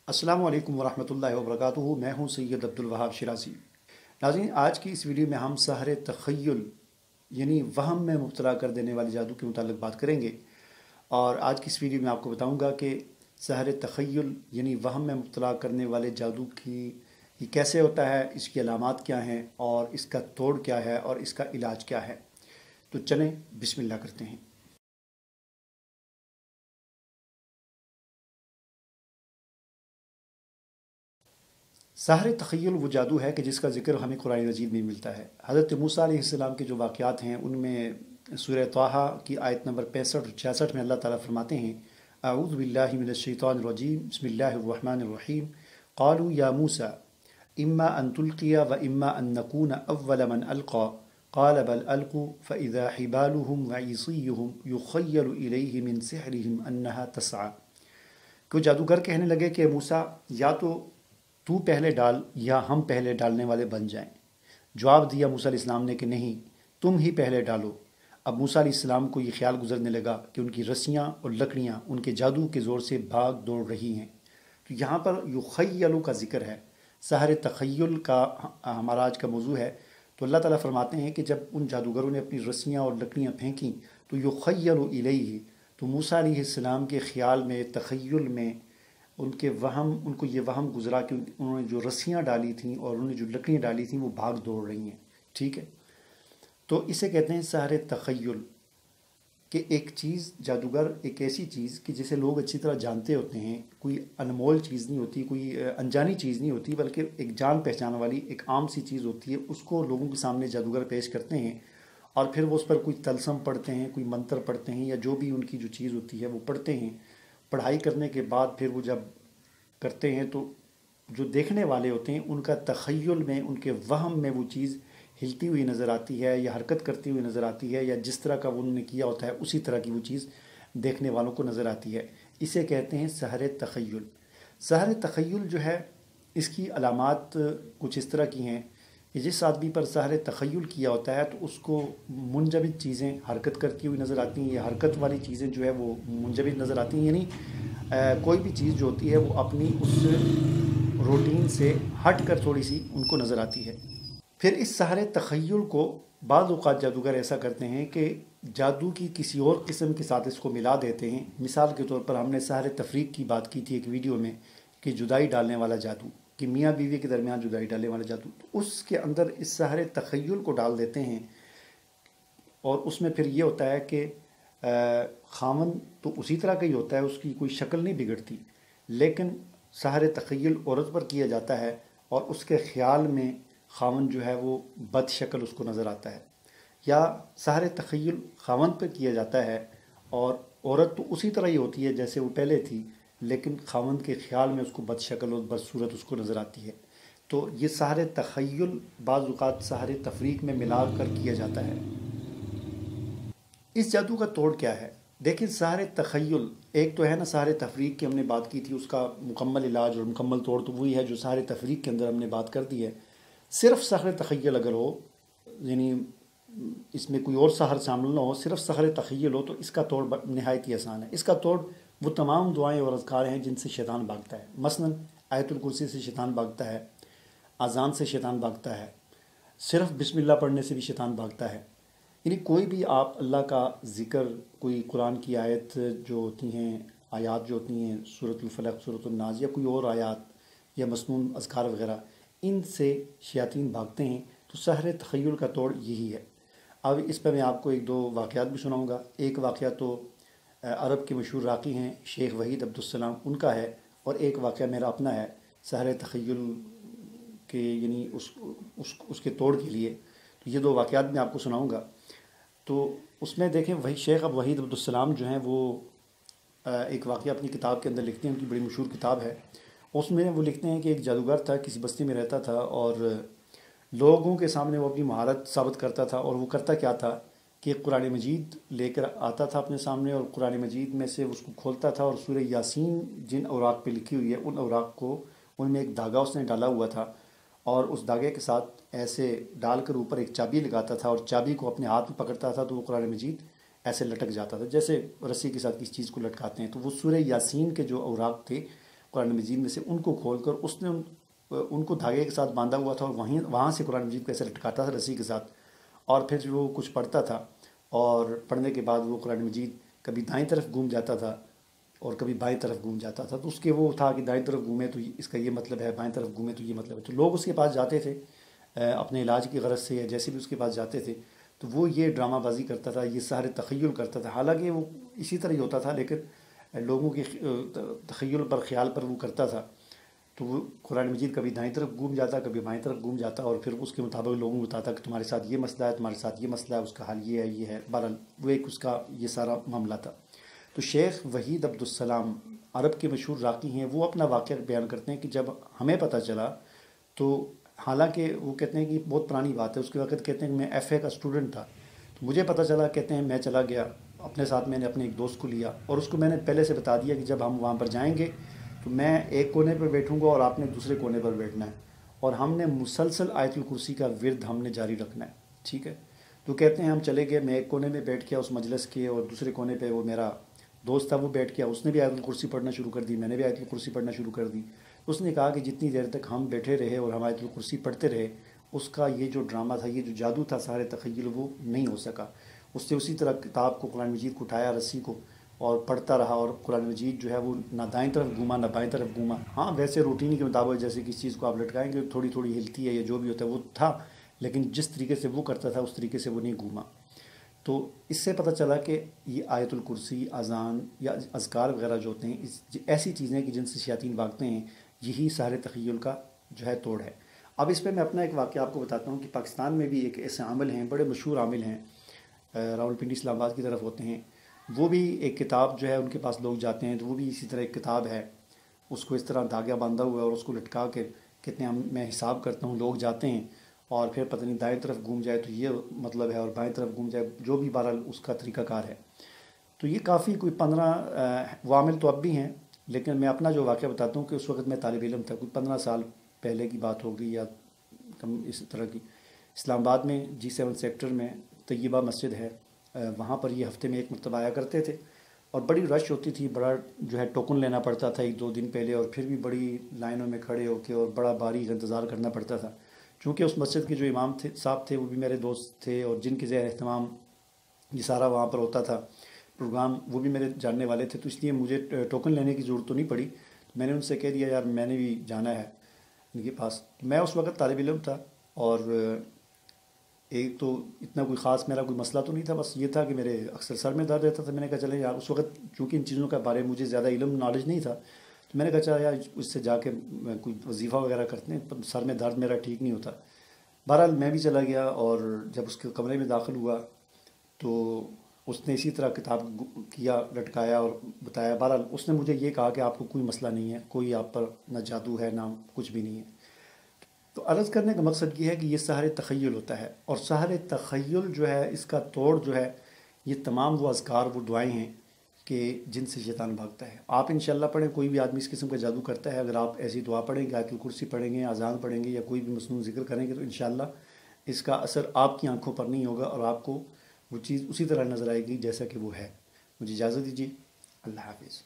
अस्सलामु अलैकुम वरहमतुल्लाहि वबरकातुहू। मैं हूं सैयद अब्दुल वहाब शिराजी। नाज़रीन, आज की इस वीडियो में हम सहर तख़य्युल यानी वहम में मुब्तला कर देने वाले जादू के मुताल्लिक़ बात करेंगे। और आज की इस वीडियो में आपको बताऊंगा कि सहर तख़य्युल यानी वहम में मुब्तला करने वाले जादू की ये कैसे होता है, इसकी अलामात क्या हैं और इसका तोड़ क्या है और इसका इलाज क्या है। तो चलें बिस्मिल्लाह करते हैं। सहर तख़य्युल वो जादू है कि जिसका ज़िक्र हमें कुरान मजीद में मिलता है। हज़रत मूसा अलैहिस्सलाम के जो वाक़यात हैं उनमें सूरह ताहा की आयत नंबर 65 और 66 में अल्लाह ताला फरमाते हैं, अऊज़ु बिल्लाहि मिनश शैतानिर रजीम, बिस्मिल्लाहिर रहमानिर रहीम, क़ालू या मूसा इम्मा अन तुल्क़िया व इम्मा अन नकूना अव्वल मन अलक़ा क़ाल बल अलक़ू फ़इज़ा हिबालुहुम व ईसियुहुम युख़य्यलु इलैहि मिन सिहरिहिम अन्नहा तस्आ। कि जादूगर कहने लगे कि मूसा, या तो तू पहले डाल या हम पहले डालने वाले बन जाएं। जवाब दिया मूसा अलैहिस्सलाम ने कि नहीं, तुम ही पहले डालो। अब मूसा अलैहिस्सलाम को ये ख्याल गुजरने लगा कि उनकी रस्सियाँ और लकड़ियाँ उनके जादू के ज़ोर से भाग दौड़ रही हैं। तो यहाँ पर युख़य्यलु का ज़िक्र है, सहर तख़य्युल का हमारा आज का मौजू है। तो अल्लाह ताला फरमाते हैं कि जब उन जादूगरों ने अपनी रस्सियाँ और लकड़ियाँ फेंकी तो युख़य्यलु इलैहि, तो मूसा अलैहिस्सलाम के ख़्याल में, तख़य्युल में उनको ये वहम गुजरा कि उन्होंने जो रस्सियाँ डाली थीं और उन्होंने जो लकड़ियाँ डाली थीं वो भाग दौड़ रही हैं। ठीक है, तो इसे कहते हैं सहर तख़य्युल कि एक चीज़, जादूगर एक ऐसी चीज़ कि जिसे लोग अच्छी तरह जानते होते हैं, कोई अनमोल चीज़ नहीं होती, कोई अनजानी चीज़ नहीं होती, बल्कि एक जान पहचान वाली एक आम सी चीज़ होती है। उसको लोगों के सामने जादूगर पेश करते हैं और फिर वो उस पर कोई तलसम पढ़ते हैं, कोई मंत्र पढ़ते हैं, या जो भी उनकी जो चीज़ होती है वो पढ़ते हैं। पढ़ाई करने के बाद फिर वो जब करते हैं तो जो देखने वाले होते हैं उनका तख़य्युल में, उनके वहम में वो चीज़ हिलती हुई नज़र आती है या हरकत करती हुई नज़र आती है, या जिस तरह का वो उन्होंने किया होता है उसी तरह की वो चीज़ देखने वालों को नज़र आती है। इसे कहते हैं सहर तख़य्युल। सहर तख़य्युल जो है, इसकी अलामात कुछ इस तरह की हैं कि जिस आदमी पर सहर तख़य्युल किया होता है तो उसको मुंजमद चीज़ें हरकत करती हुई नज़र आती हैं, या हरकत वाली चीज़ें जो है वो मुंजमद नज़र आती हैं। यानी कोई भी चीज़ जो होती है वो अपनी उस रूटीन से हट कर थोड़ी सी उनको नज़र आती है। फिर इस सहर तख़य्युल को बाज़ औक़ात जादूगर ऐसा करते हैं कि जादू की किसी और किस्म के साथ इसको मिला देते हैं। मिसाल के तौर पर हमने सहर तफरीक की बात की थी एक वीडियो में कि जुदाई डालने वाला जादू, कि मियाँ बीवी के दरमियान जुदाई डालने वाला जादू, तो उसके अंदर इस सहर तख़य्युल को डाल देते हैं। और उसमें फिर ये होता है कि खामन तो उसी तरह का ही होता है, उसकी कोई शक्ल नहीं बिगड़ती, लेकिन सहर तख़य्युल औरत पर किया जाता है और उसके ख़्याल में खामन जो है वो बद शक्ल उसको नज़र आता है। या सहर तख़य्युल खामन पर किया जाता है और औरत तो उसी तरह ही होती है जैसे वो पहले थी, लेकिन खामन के ख़्याल में उसको बद शक्ल और बदसूरत उसको नज़र आती है। तो ये सहर तख़य्युल बाज़ औक़ात सहर तफरीक में मिला कर किया जाता है। इस जादू का तोड़ क्या है? देखिए, सहर तख़य्युल एक तो है ना, सहर तफरीक की हमने बात की थी, उसका मुकम्मल इलाज और मुकम्मल तोड़ तो वही है जो सहर तफरीक के अंदर हमने बात कर दी है। सिर्फ सहर तख़य्युल अगर हो, यानी इसमें कोई और सहर शामिल ना हो, सिर्फ सहर तख़य्युल हो, तो इसका तोड़ नहायत ही आसान है। इसका तोड़ वो तमाम दुआएँ और अज़कार हैं जिनसे शैतान भागता है। मसलन आयतुल कुर्सी से शैतान भागता है, अज़ान से शैतान भागता है, सिर्फ बिस्मिल्लाह पढ़ने से भी शैतान भागता है। यानी कोई भी आप अल्लाह का ज़िक्र, कोई कुरान की आयत जो होती हैं, आयात जो होती हैं, सूरतुल फलक, सूरतुल नाज़, या कोई और आयात या मसनून अज़कार वग़ैरह, इनसे शयातीन भागते हैं। तो सहर तख़य्युल का तोड़ यही है। अब इस पर मैं आपको एक दो वाक़यात भी सुनाऊँगा। एक वाक़या तो अरब के मशहूर राक़ी हैं शेख वहीद अब्दुस्सलाम, उनका है, और एक वाक़या मेरा अपना है सहर तख़य्युल के, यानी उसके तोड़ के लिए। तो ये दो वाक़यात मैं आपको सुनाऊँगा। तो उसमें देखें, वही शेख अब वहीद अब्दुस्सलाम जो हैं वो एक वाक़या अपनी किताब के अंदर लिखते हैं, उनकी बड़ी मशहूर किताब है। उसमें वो लिखते हैं कि एक जादूगर था, किसी बस्ती में रहता था और लोगों के सामने वो अपनी महारत साबित करता था। और वो करता क्या था कि कुरान मजीद लेकर आता था अपने सामने, और कुरान मजीद में से उसको खोलता था और सूरह यासीन जिन औराक पे लिखी हुई है उन औराक को, उनमें एक धागा उसने डाला हुआ था, और उस धागे के साथ ऐसे डालकर ऊपर एक चाबी लगाता था और चाबी को अपने हाथ में पकड़ता था तो वो कुरान मजीद ऐसे लटक जाता था, जैसे रस्सी के साथ किसी चीज़ को लटकाते हैं। तो वो सूरह यासीन के जो औराक थे قرآن مجید میں سے ان کو کھول کر اس نے ان کو دھاگے کے ساتھ باندھا ہوا تھا، اور وہاں سے قرآن مجید کو ایسے لٹکاتا تھا رسی کے ساتھ، اور پھر وہ کچھ پڑھتا تھا، اور پڑھنے کے بعد وہ قرآن مجید کبھی دائیں طرف گھوم جاتا تھا اور کبھی بائیں طرف گھوم جاتا تھا. تو اس کے وہ تھا کہ دائیں طرف گھومے تو اس کا یہ مطلب ہے، بائیں طرف گھومے تو یہ مطلب ہے. تو لوگ اس کے پاس جاتے تھے اپنے علاج کی غرض سے، یا جیسے بھی اس کے پاس جاتے تھے تو وہ یہ ڈرامہ بازی کرتا تھا، یہ سارے تخیل کرتا تھا. حالانکہ وہ اسی طرح ہی ہوتا تھا، لیکن لوگوں کے تخیل پر، خیال پر وہ کرتا تھا. تو وہ قرآن مجید کبھی دائیں طرف گھوم جاتا، کبھی بائیں طرف گھوم جاتا، اور پھر اس کے مطابق لوگوں کو بتاتا کہ تمہارے ساتھ یہ مسئلہ ہے، تمہارے ساتھ یہ مسئلہ ہے، اس کا حل یہ ہے، یہ ہے. بہرحال وہ ایک اس کا یہ سارا معاملہ تھا. تو شیخ وحید عبدالسلام عرب کے مشہور راقی ہیں. وہ اپنا واقعہ بیان کرتے ہیں کہ جب ہمیں پتہ چلا تو، حالانکہ وہ کہتے ہیں کہ بہت پرانی بات ہے، اس کے وقت کہتے ہیں کہ میں ایف اے کا اسٹوڈنٹ تھا. تو مجھے پتہ چلا، کہتے ہیں میں چلا گیا اپنے ساتھ، میں نے اپنے ایک دوست کو لیا اور اس کو میں نے پہلے سے بتا دیا کہ جب ہم وہاں پر جائیں گے تو میں ایک کونے پر بیٹھوں گا اور آپ نے دوسرے کونے پر بیٹھنا ہے، اور ہم نے مسلسل آیت الکرسی کا ورد ہم نے جاری رکھنا ہے. ٹھیک ہے. تو کہتے ہیں ہم چلے گئے، میں ایک کونے میں بیٹھ گیا اس مجلس کے، اور دوسرے کونے پہ وہ میرا دوست تھا وہ بیٹھ گیا. اس نے بھی آیت الکرسی پڑھنا شروع کر دی، میں نے بھی آیت الکرسی پڑھنا شروع کر دی. اس نے کہا کہ جتنی دیر تک ہم بیٹھے رہے اور ہم آیت الکرسی پڑھتے رہے، اس کا یہ جو ڈرامہ تھا، یہ جو جادو تھا سارے تخیل، وہ نہیں ہو سکا. اس نے اسی طرح کتاب کو، قرآن مجید کو اٹھایا، رسی کو، اور پڑھتا رہا، اور قرآن مجید جو ہے وہ نہ دائیں طرف گھوما نہ بائیں طرف گھوما. ہاں ویسے روٹین کے مطابق جیسے کسی چیز کو آپ لٹکائیں گے تھوڑی تھوڑی ہلتی ہے یا جو بھی ہوتا ہے وہ تھا، لیکن جس طریقے سے وہ کرتا تھا اس طریقے سے وہ نہیں گھوما. تو اس سے پتہ چلا کہ یہ آیت الکرسی، اذان یا اذکار وغیرہ جو ہوتے ہیں، ایسی چیزیں کہ جن سے شیاطین بھاگتے ہیں، یہی سارے تخیل کا جو ہے توڑ ہے. اب اس پہ میں اپنا ایک واقعہ آپ کو بتاتا ہوں کہ پاکستان میں بھی ایک ایسے عامل ہیں، بڑے مشہور عامل ہیں، راولپنڈی اسلام آباد کی طرف ہوتے ہیں. وہ بھی ایک کتاب جو ہے ان کے پاس لوگ جاتے ہیں تو وہ بھی اسی طرح ایک کتاب ہے، اس کو اس طرح دھاگہ باندھا ہوا ہے اور اس کو لٹکا کے کہتے ہیں میں حساب کرتا ہوں، لوگ جاتے ہیں اور پھر پتہ نہیں دائیں طرف گھوم جائے تو یہ مطلب ہے، اور بائیں طرف گھوم جائے، جو بھی بہرحال اس کا طریقہ کار ہے. تو یہ کافی کوئی 15 وہ عامل تو اب بھی ہیں، لیکن میں اپنا جو واقعہ بتاتا ہوں کہ اس وقت میں طالب علم تھا، کوئی 15 سال پہلے کی بات ہوگی یا کم اس طرح کی. اسلام آباد میں G7 سیکٹر میں طیبہ مسجد ہے، وہاں پر یہ ہفتے میں ایک مرتبہ آیا کرتے تھے، اور بڑی رش ہوتی تھی، بڑا جو ہے ٹوکن لینا پڑتا تھا 1-2 دن پہلے، اور پھر بھی بڑی لائنوں میں کھڑے ہو کے اور بڑا باریک انتظار کرنا پڑتا تھا. چونکہ اس مسجد کے جو امام تھے صاحب تھے وہ بھی میرے دوست تھے، اور جن کے زیر اہتمام یہ سارا وہاں پر ہوتا تھا پروگرام، وہ بھی میرے جاننے والے تھے. تو اس لیے مجھے ٹوکن لینے کی ضرورت تو نہیں پڑی. میں نے ان سے کہہ دیا یار میں نے بھی جانا ہے ان کے پاس. میں اس وقت طالب علم تھا، اور ایک تو اتنا کوئی خاص میرا کوئی مسئلہ تو نہیں تھا، بس یہ تھا کہ میرے اکثر سر میں درد رہتا تھا. میں نے کہا چلے یار، اس وقت چونکہ ان چیزوں کے بارے میں مجھے زیادہ علم نالج نہیں تھا، تو میں نے کہا چلا یار اس سے جا کے کوئی وظیفہ وغیرہ کرتے ہیں، سر میں درد میرا ٹھیک نہیں ہوتا. بہرحال میں بھی چلا گیا، اور جب اس کے کمرے میں داخل ہوا تو اس نے اسی طرح کتاب کیا، لٹکایا اور بتایا. بہرحال اس نے مجھے یہ کہا کہ آپ کو کوئی مسئلہ نہیں ہے، کوئی آپ پر نہ جادو ہے نہ کچھ بھی نہیں ہے. تو عرض کرنے کا مقصد یہ ہے کہ یہ سحر تخیل ہوتا ہے، اور سحر تخیل جو ہے اس کا توڑ جو ہے یہ تمام وہ اذکار، وہ دعائیں ہیں کہ جن سے شیطان بھاگتا ہے. آپ انشاءاللہ پڑھیں، کوئی بھی آدمی اس قسم کا جادو کرتا ہے، اگر آپ ایسی دعا پڑھیں گے، آیت الکرسی پڑھیں گے، اذان پڑھیں گے، یا کوئی بھی مصنوع ذکر کریں گے، تو انشاءاللہ اس کا اثر آپ کی آنکھوں پر نہیں ہوگا، اور آپ کو وہ چیز اسی طرح نظر آئے گی جیسا کہ وہ ہے. مجھے اجازت دیجیے. اللہ حافظ.